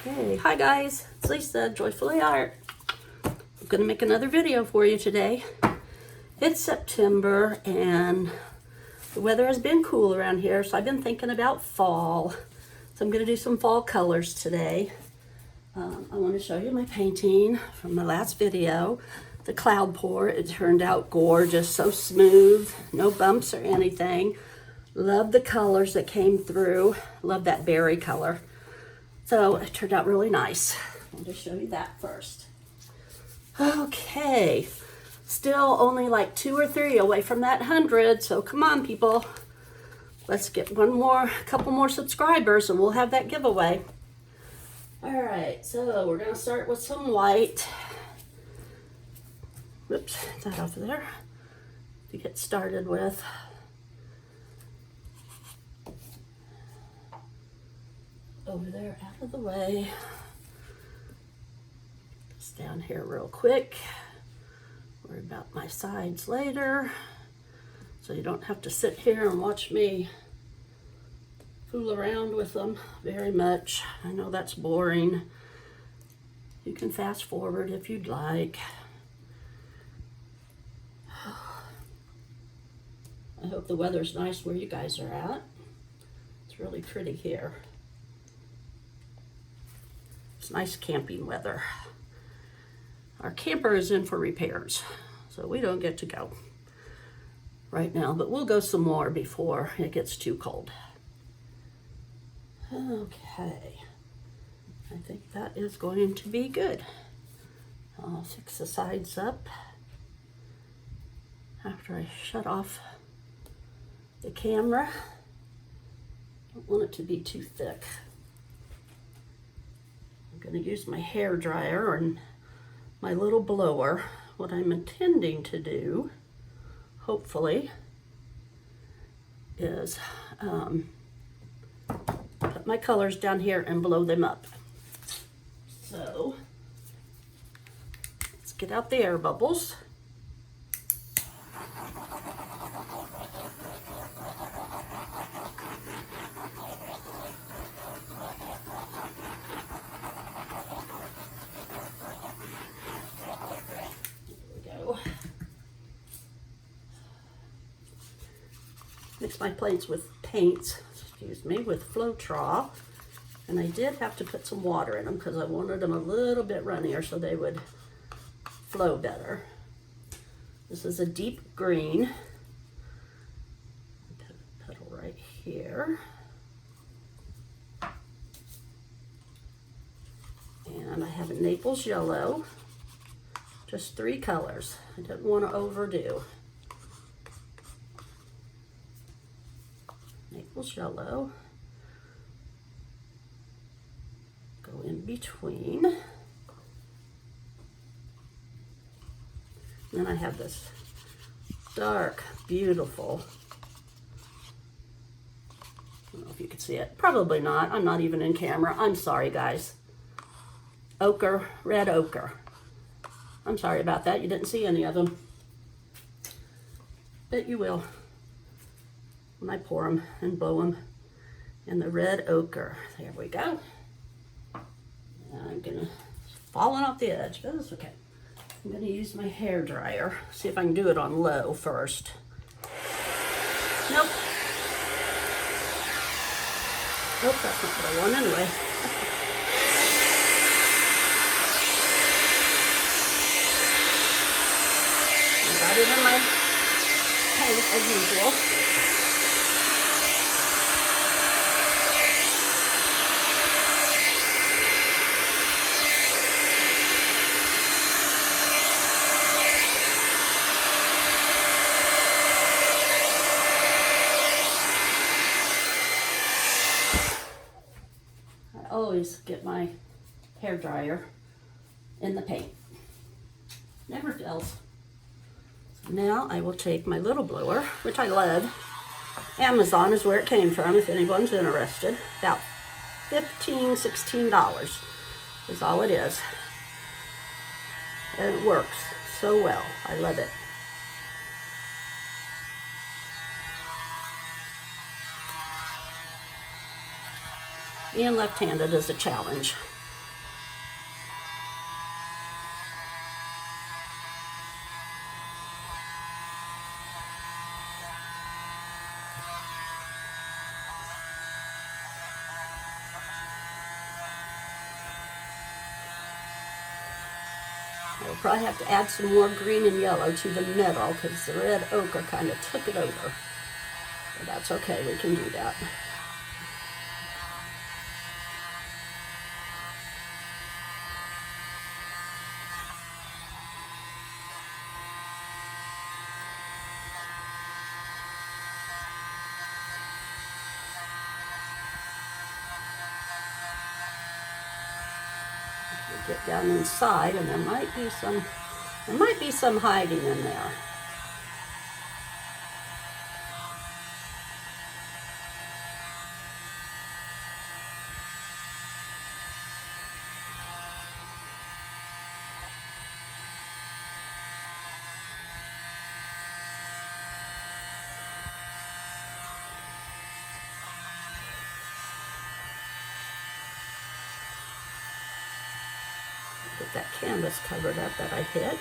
Okay, hi guys, it's Lisa, Joyfully Art. I'm gonna make another video for you today. It's September and the weather has been cool around here, so I've been thinking about fall. So I'm gonna do some fall colors today. I want to show you my painting from my last video, the cloud pour. It turned out gorgeous, so smooth, no bumps or anything. Love the colors that came through. Love that berry color. So it turned out really nice. I'll just show you that first. Okay, still only like 2 or 3 away from that 100, so come on people. Let's get couple more subscribers and we'll have that giveaway. All right, so we're gonna start with some white. Whoops, that off there to get started with. Over there, out of the way. Just down here real quick. Worry about my sides later, so you don't have to sit here and watch me fool around with them very much. I know that's boring. You can fast forward if you'd like. I hope the weather's nice where you guys are at. It's really pretty here. It's nice camping weather. Our camper is in for repairs, so we don't get to go right now, but we'll go some more before it gets too cold. Okay, I think that is going to be good. I'll fix the sides up after I shut off the camera. Don't want it to be too thick. I'm going to use my hair dryer and my little blower. What I'm intending to do, hopefully, is put my colors down here and blow them up. So let's get out the air bubbles. Mix my plates with paints, with floetrol, and I did have to put some water in them because I wanted them a little bit runnier so they would flow better. This is a deep green. Put a petal right here. And I have a Naples yellow, just 3 colors. I didn't want to overdo. Naples yellow, go in between, and then I have this dark, beautiful, I don't know if you can see it, probably not, I'm not even in camera, I'm sorry guys, ochre, red ochre. I'm sorry about that, you didn't see any of them, but you will when I pour them and blow them in the red ochre. There we go. And I'm gonna, falling off the edge, but it's okay. I'm gonna use my hair dryer. See if I can do it on low first. Nope. Nope, that's not what I want anyway. I got it in my paint as usual. Always get my hair dryer in the paint. Never fails. So now I will take my little blower, which I love. Amazon is where it came from if anyone's interested. About $15, $16 is all it is. And it works so well. I love it. Being left-handed is a challenge. We'll probably have to add some more green and yellow to the middle because the red ochre kind of took it over. But that's okay, we can do that. Get down inside, and there might be some hiding in there. Get that canvas covered up that I hit.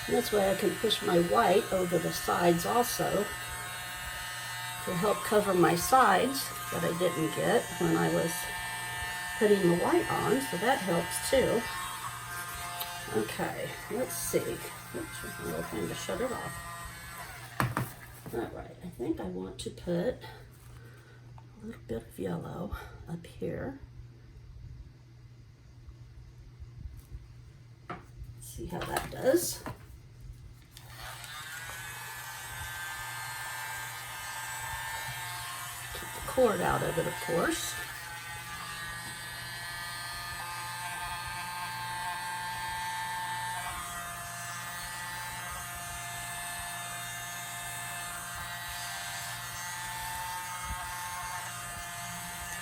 And this way I can push my white over the sides also to help cover my sides that I didn't get when I was putting the white on, so that helps too. Okay, let's see. Oops, a little thing to shut it off. All right, I think I want to put a little bit of yellow up here. See how that does. Cord out of it, of course.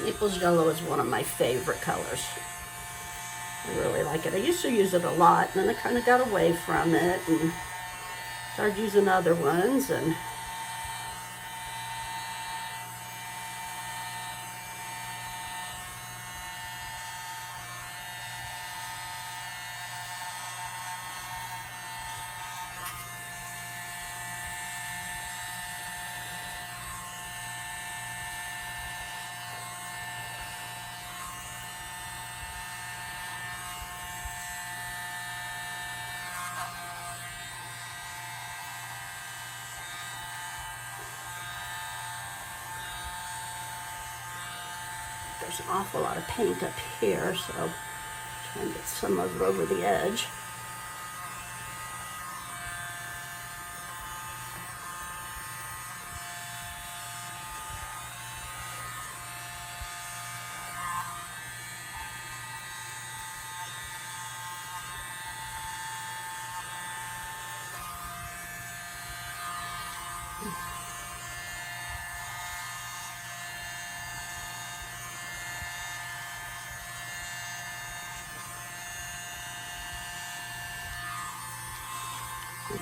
Naples yellow is one of my favorite colors. I really like it. I used to use it a lot, and then I kind of got away from it and started using other ones. And there's an awful lot of paint up here, so I'm trying to get some of it over the edge.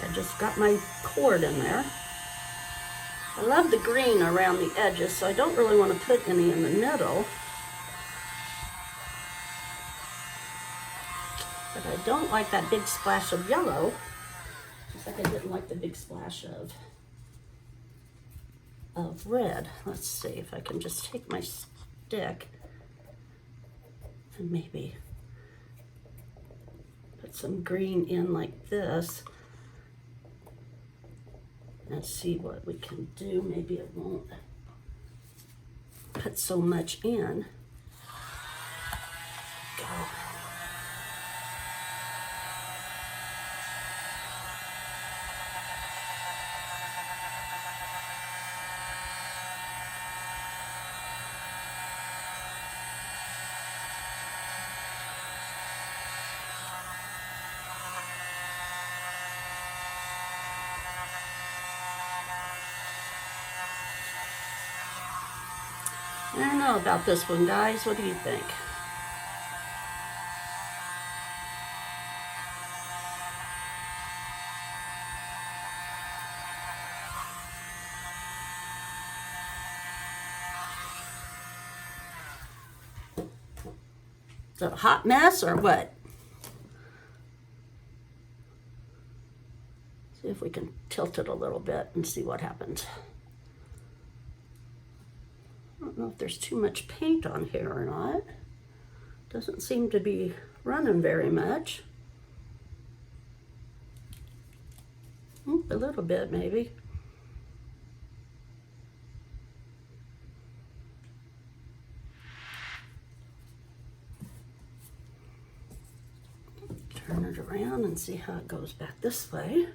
I just got my cord in there. I love the green around the edges, so I don't really want to put any in the middle. But I don't like that big splash of yellow, just like I didn't like the big splash of red. Let's see if I can just take my stick and maybe put some green in like this. And see what we can do. Maybe it won't put so much in. Go. I don't know about this one, guys. What do you think? Is it a hot mess or what? See if we can tilt it a little bit and see what happens. I don't know if there's too much paint on here or not. Doesn't seem to be running very much. A little bit maybe. Turn it around and see how it goes back this way.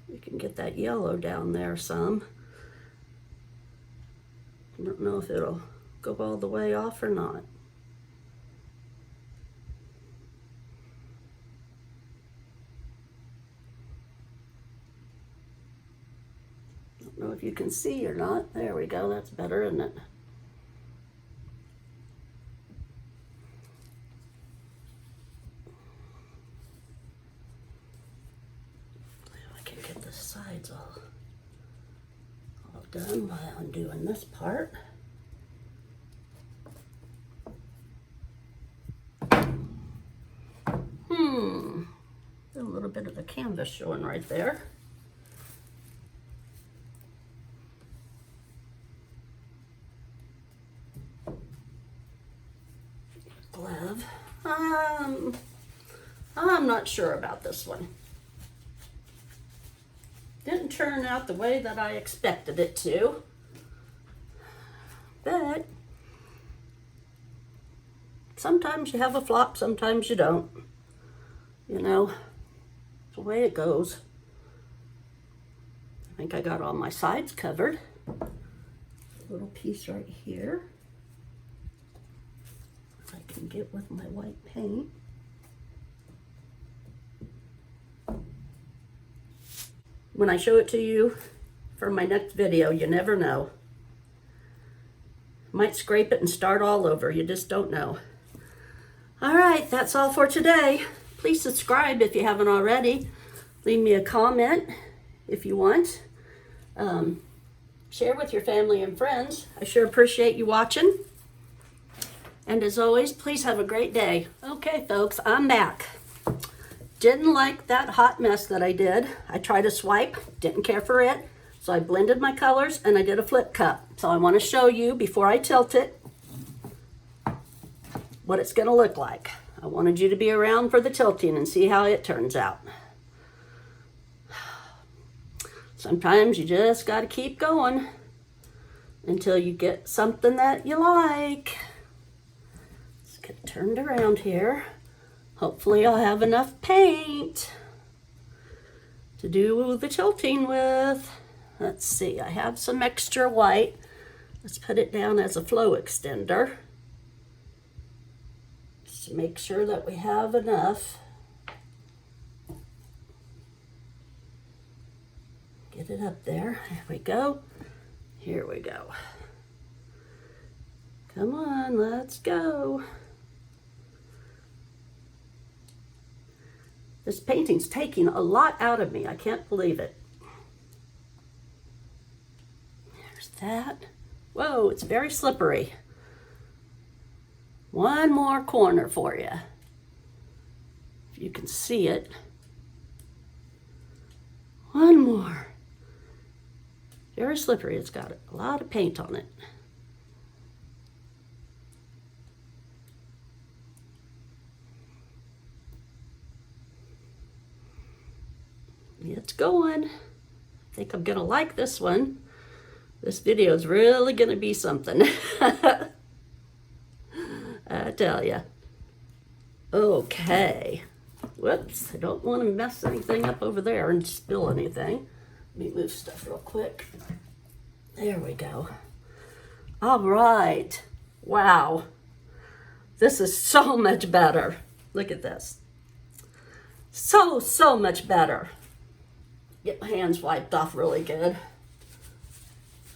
You can get that yellow down there some. I don't know if it'll go all the way off or not. Don't know if you can see or not. There we go, that's better, isn't it? Sides all done while I'm doing this part. A little bit of the canvas showing right there. Glove. I'm not sure about this one. Didn't turn out the way that I expected it to, but sometimes you have a flop, sometimes you don't. You know, it's the way it goes. I think I got all my sides covered. A little piece right here I can get with my white paint. When I show it to you for my next video, you never know. Might scrape it and start all over. You just don't know. All right, that's all for today. Please subscribe if you haven't already. Leave me a comment if you want. Share with your family and friends. I sure appreciate you watching. And as always, please have a great day. Okay, folks, I'm back. Didn't like that hot mess that I did. I tried a swipe, didn't care for it. So I blended my colors and I did a flip cup. So I want to show you before I tilt it what it's going to look like. I wanted you to be around for the tilting and see how it turns out. Sometimes you just got to keep going until you get something that you like. Let's get it turned around here. Hopefully I'll have enough paint to do the tilting with. Let's see, I have some extra white. Let's put it down as a flow extender. Just to make sure that we have enough. Get it up there. There we go. Here we go. Come on, let's go. This painting's taking a lot out of me. I can't believe it. There's that. Whoa, it's very slippery. One more corner for you. If you can see it. One more. Very slippery. It's got a lot of paint on it. It's going. I think I'm gonna like this one. This video is really gonna be something. I tell ya. Okay. Whoops, I don't want to mess anything up over there and spill anything. Let me move stuff real quick. There we go. All right. Wow. This is so much better. Look at this. So much better. Get my hands wiped off really good.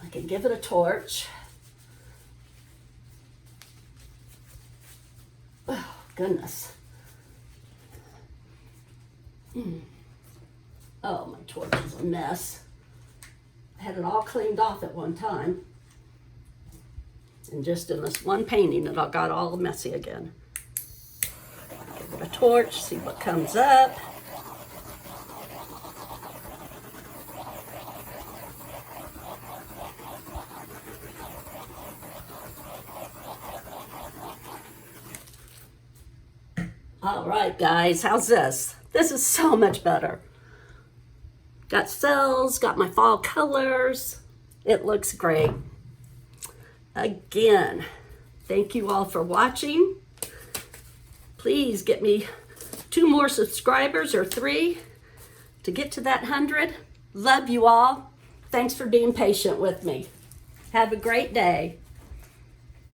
I can give it a torch. Oh, goodness. Oh, my torch is a mess. I had it all cleaned off at one time. And just in this one painting, it all got all messy again. Give it a torch, see what comes up. All right, guys, how's this? This is so much better. Got cells, got my fall colors. It looks great. Again, thank you all for watching. Please get me 2 more subscribers or 3 to get to that 100. Love you all. Thanks for being patient with me. Have a great day.